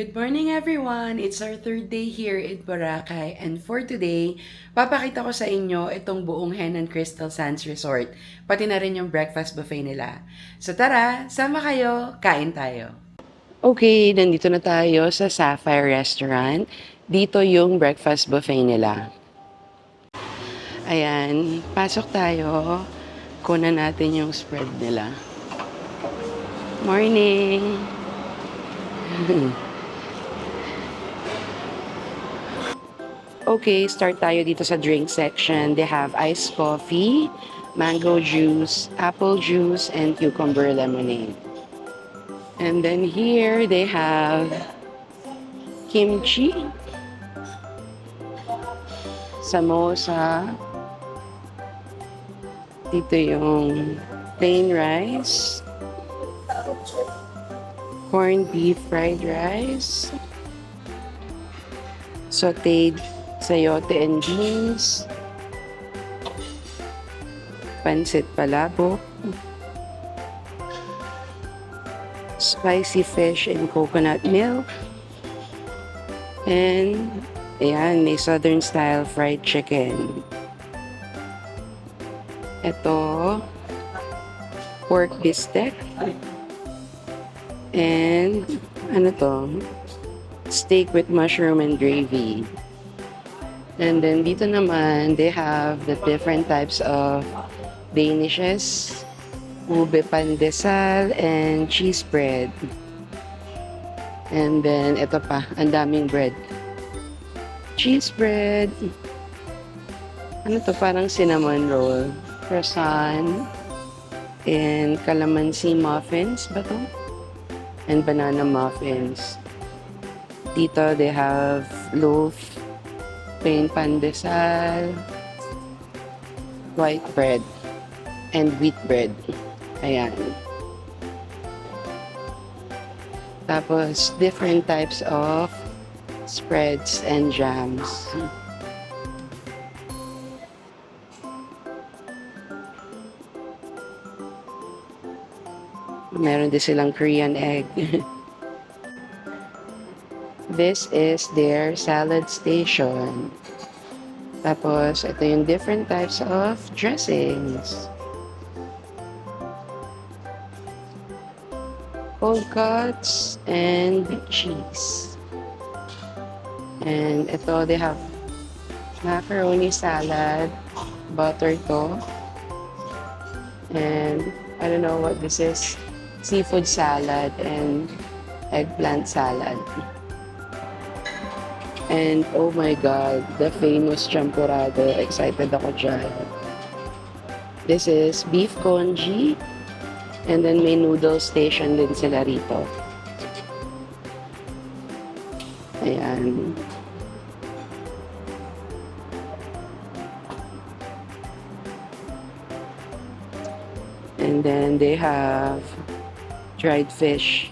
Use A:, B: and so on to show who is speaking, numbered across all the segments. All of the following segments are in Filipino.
A: Good morning everyone! It's our third day here in Boracay and for today, papakita ko sa inyo itong buong Hen and Crystal Sands Resort, pati na rin yung breakfast buffet nila. So tara, sama kayo, kain tayo! Okay, nandito na tayo sa Sapphire Restaurant. Dito yung breakfast buffet nila. Ayan, pasok tayo. Kunan natin yung spread nila. Morning! Okay, start tayo dito sa drink section. They have iced coffee, mango juice, apple juice, and cucumber lemonade. And then here they have kimchi, samosa, dito yung plain rice, corned beef fried rice, sauteed sayote and beans, pansit palabok, spicy fish and coconut milk, and ayan, may southern style fried chicken. Ito, pork bistec, and ano to, steak with mushroom and gravy. And then dito naman, they have the different types of danishes, ube pandesal, and cheese bread. And then, ito pa, ang daming bread. Cheese bread. Ano to? Parang cinnamon roll. Croissant. And calamansi muffins ba to? And banana muffins. Dito, they have loaf, plain pandesal, white bread, and wheat bread. Ayan. Tapos, different types of spreads and jams. Meron din silang Korean egg. This is their salad station. Tapos, ito yung different types of dressings. Cold cuts and cheese. And ito, they have macaroni salad, butter to. And I don't know what this is. Seafood salad and eggplant salad. And oh my god, the famous champurrado. Excited ako dyan. This is beef congee. And then may noodle station din sila rito. Ayan. And then they have dried fish.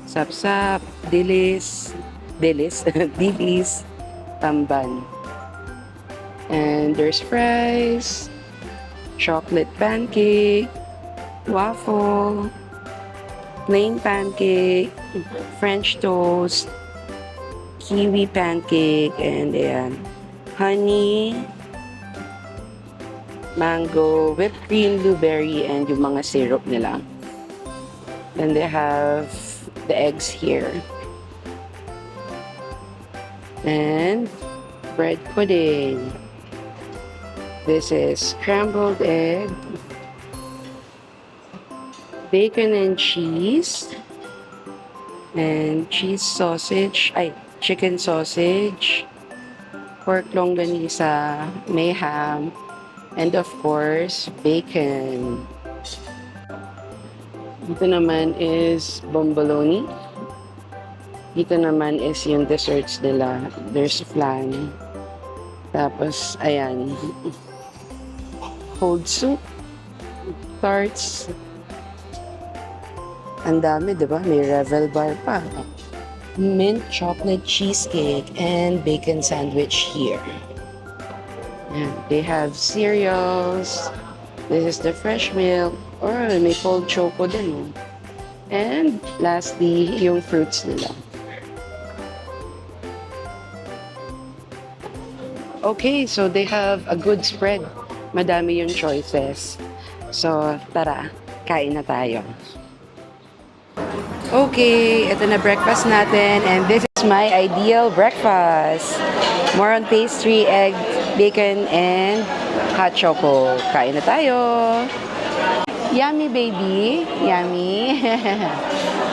A: Sapsap, dilis, dilis, tamban. And there's fries, chocolate pancake, waffle, plain pancake, French toast, kiwi pancake, and ayan, honey, mango, whipped cream, blueberry, and yung mga syrup nila. Then they have the eggs here. And bread pudding. This is scrambled egg, bacon and cheese, and cheese sausage, chicken sausage, pork longganisa, may ham, and of course, bacon. Dito naman is bomboloni. Dito naman is yung desserts nila. There's flan. Tapos, ayan. Cold soup. Tarts. Ang dami, di ba? May Revel bar pa. Mint chocolate cheesecake and bacon sandwich here. Ayan. They have cereals. This is the fresh milk. Or may cold choco din. And lastly, yung fruits nila. Okay, so they have a good spread. Madami yung choices. So, tara, kain na tayo. Okay, ito na breakfast natin and this is my ideal breakfast. More on pastry, egg, bacon, and hot choco. Kain na tayo. Yummy, baby. Yummy.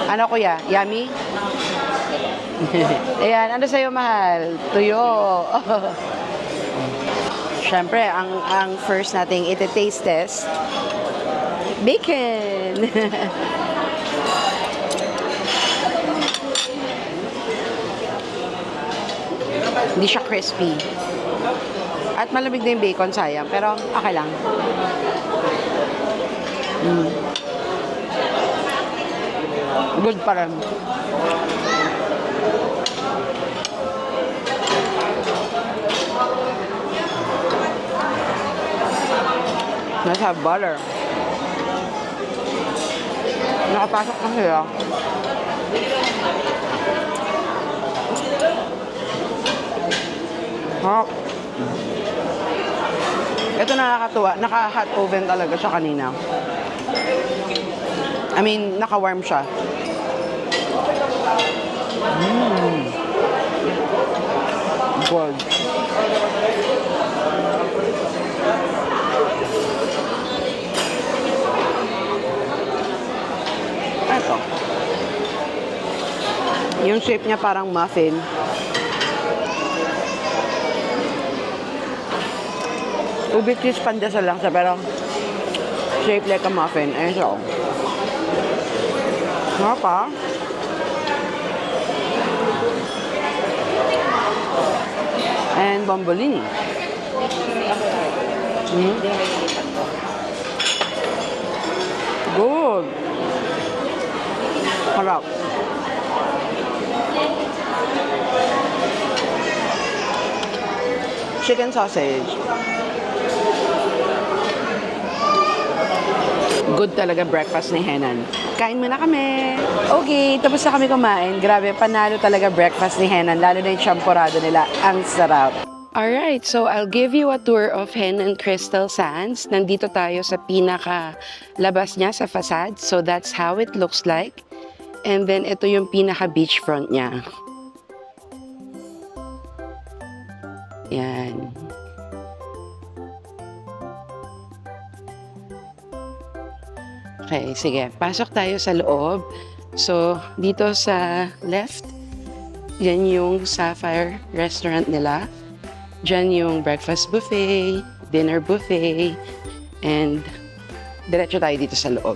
A: Ano kuya? Yummy? Ayan, ano sa'yo mahal? Tuyo. Siyempre, ang first nating iti-taste test, bacon. Hindi siya crispy. At malamig na yung bacon, sayang. Pero, okay lang. Good pa rin. Let's have butter. Nakapasok kasi ah. Harap. Ito nakakatuwa. Naka-hot oven talaga siya kanina. I mean, naka-warm siya. Good. Ito. Yung shape niya parang muffin. Ubi cheese pandesal lang siya, pero shaped like a muffin. Ayun siya. Nga pa. And bombolini. Good. Harap. Chicken sausage. Good talaga breakfast ni Henan. Kain muna kami. Okay, tapos na kami kumain. Grabe, panalo talaga breakfast ni Henan. Lalo na yung champorado nila. Ang sarap. Alright, so I'll give you a tour of Henan Crystal Sands. Nandito tayo sa pinaka-labas niya sa facade. So that's how it looks like. And then ito yung pinaka-beachfront niya. Yan. Okay, sige. Pasok tayo sa loob. So, dito sa left, yan yung Sapphire restaurant nila. Diyan yung breakfast buffet, dinner buffet, and diretso tayo dito sa loob.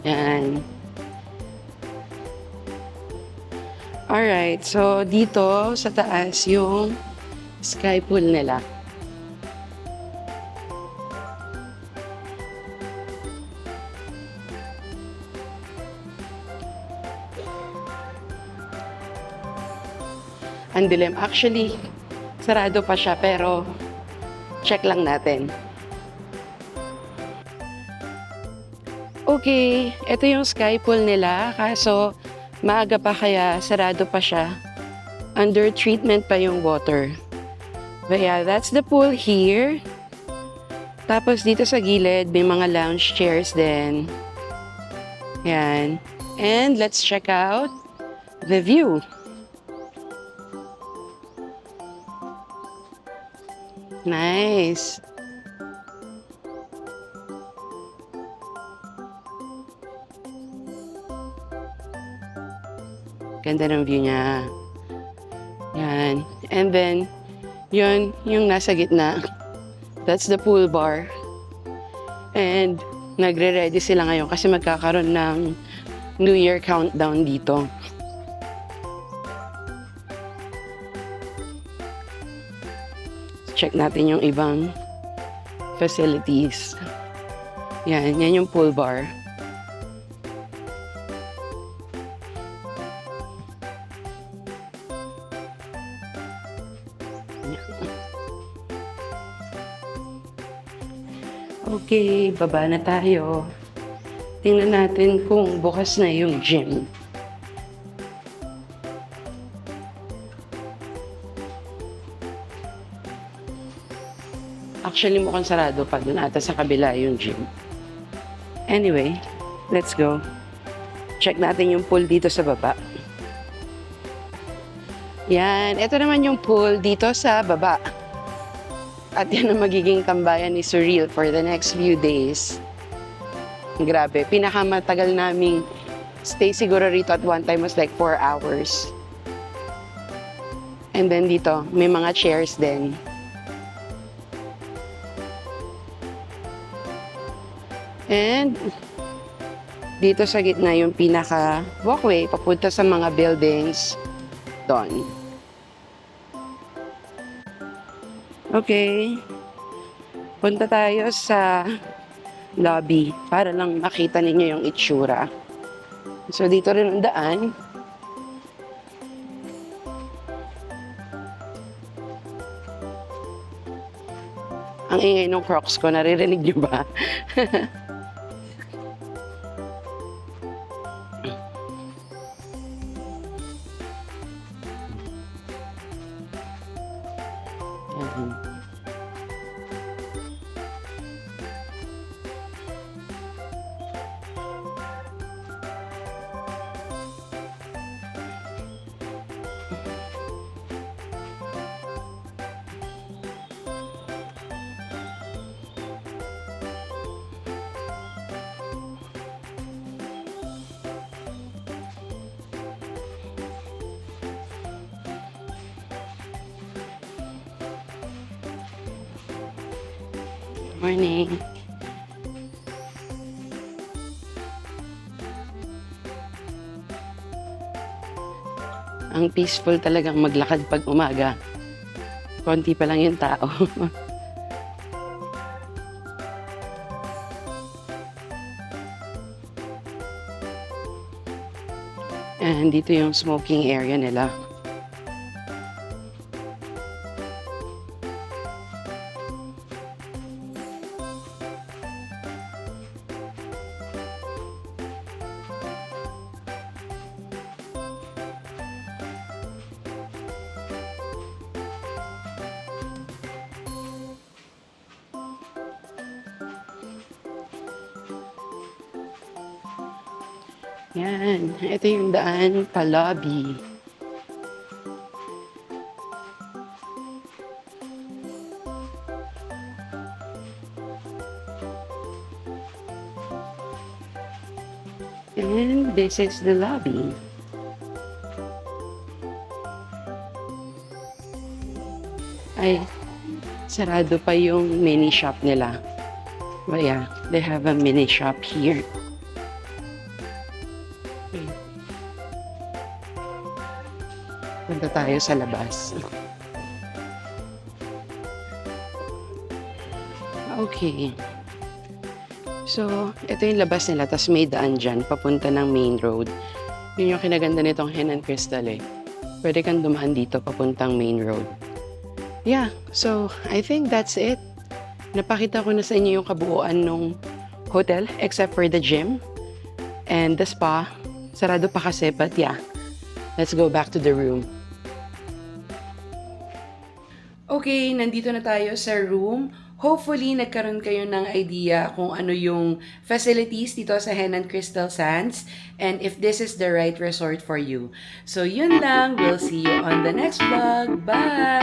A: Yan. Alright, so dito sa taas yung sky pool nila. Ang dilim. Actually, sarado pa siya pero check lang natin. Okay, ito yung sky pool nila, kaso maaga pa kaya sarado pa siya. Under treatment pa yung water. But yeah, that's the pool here. Tapos dito sa gilid, may mga lounge chairs din. Yan. And let's check out the view. Nice. Ganda ng view niya. Yan. And then, yun, yung nasa gitna. That's the pool bar. And, nagre-ready sila ngayon kasi magkakaroon ng New Year countdown dito. Check natin yung ibang facilities. Yan, yan yung pool bar. Okay, baba na tayo. Tingnan natin kung bukas na yung gym. Actually, mukhang sarado pa dun ata sa kabila yung gym. Anyway, let's go. Check natin yung pool dito sa baba. Yan, ito naman yung pool dito sa baba. At yan ang magiging tambayan ni Surreal for the next few days. Grabe, pinakamatagal naming stay siguro rito at one time was like 4 hours. And then dito, may mga chairs din. And dito sa gitna yung pinaka walkway papunta sa mga buildings doon. Okay. Punta tayo sa lobby para lang makita ninyo yung itsura. So dito rin ang daan. Ang ingay ng Crocs ko, naririnig niyo ba? Morning. Ang peaceful talagang maglakad pag umaga. Konti pa lang yung tao. And dito yung smoking area nila. Yan, ito yung daan pa lobby. And this is the lobby. Ay, sarado pa yung mini shop nila. But yeah, they have a mini shop here. Punta tayo sa labas. Okay. So, ito yung labas nila, tas may daan dyan, papunta ng main road. Yun yung kinaganda nitong Hen and Crystal eh. Pwede kang dumaan dito, papuntang main road. Yeah, so, I think that's it. Napakita ko na sa inyo yung kabuuan ng hotel, except for the gym and the spa. Sarado pa kasi, but yeah. Let's go back to the room. Okay, nandito na tayo sa room. Hopefully, nagkaroon kayo ng idea kung ano yung facilities dito sa Hen and Crystal Sands and if this is the right resort for you. So, yun lang. We'll see you on the next vlog. Bye!